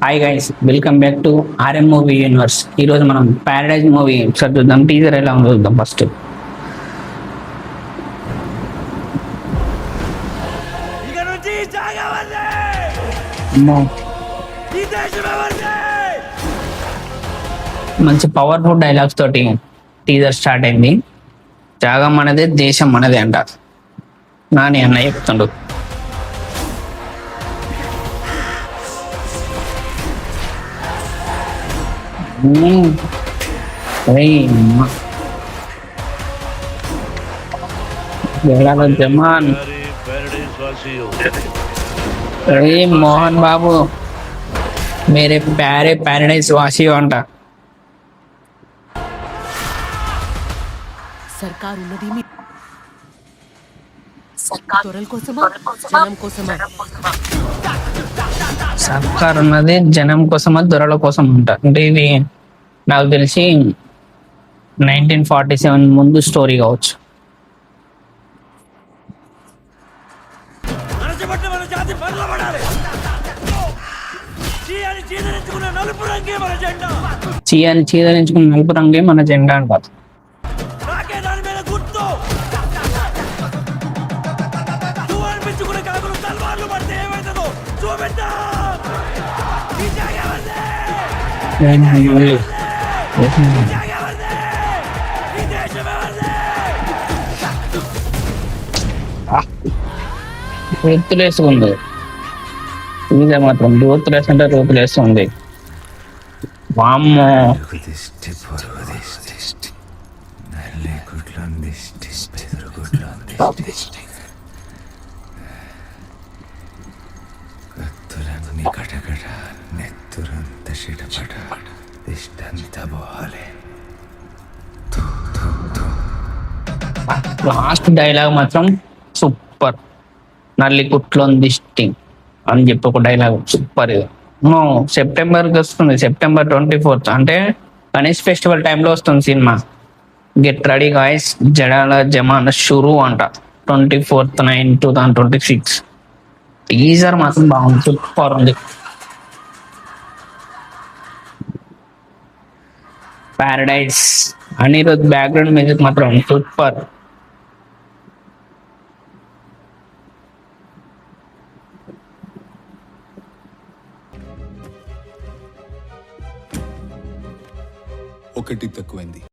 Hi guys, welcome back to RM movie universe. ఈరోజు మనం Paradise movie episode చూద్దాం. Teaser ఎలా ఉందో చూద్దాం. ఫస్ట్ మంచి పవర్ఫుల్ డైలాగ్స్ తోటి టీజర్ స్టార్ట్ అయింది. త్యాగం మనదే, దేశం మనదే అంట నాని అన్న చెప్తుండు. జమాన్ మోహన్ బాబు మేరే ప్యారే ప్యారడైజ్ వాసి అంట. సర్కార్ ఉన్నది సర్కార్ ఉన్నది జనం కోసమా దొరల కోసం అంట. అంటే ఇది నాకు తెలిసి 1947 ముందు స్టోరీ కావచ్చు. చీయని చీదరించుకున్న నలుపు రంగే మన జెండా అంటారు. రూతులేసుకుంది ఇదే మాత్రం రూతులేస్తుంటే రూతులేస్తుంది. వామ్మో లాస్ట్ డైలాగ్ మాత్రం సూపర్. నల్లి కుట్లో దిష్టి అని చెప్పి ఒక డైలాగ్ సూపర్. ఇది సెప్టెంబర్కి వస్తుంది, September 24th అంటే గణేష్ ఫెస్టివల్ టైంలో వస్తుంది సినిమా. గెట్ రెడీ గాయ్స్, జడాల జమాన్ షురు అంట 24th 9 2026. టీజర్ మాత్రం బాగుంది, సూపర్ ఉంది. ప్యారడైజ్ అనిరుద్ బ్యాక్గ్రౌండ్ మ్యూజిక్ మాత్రం సూపర్. ఒకటి తక్కువైంది.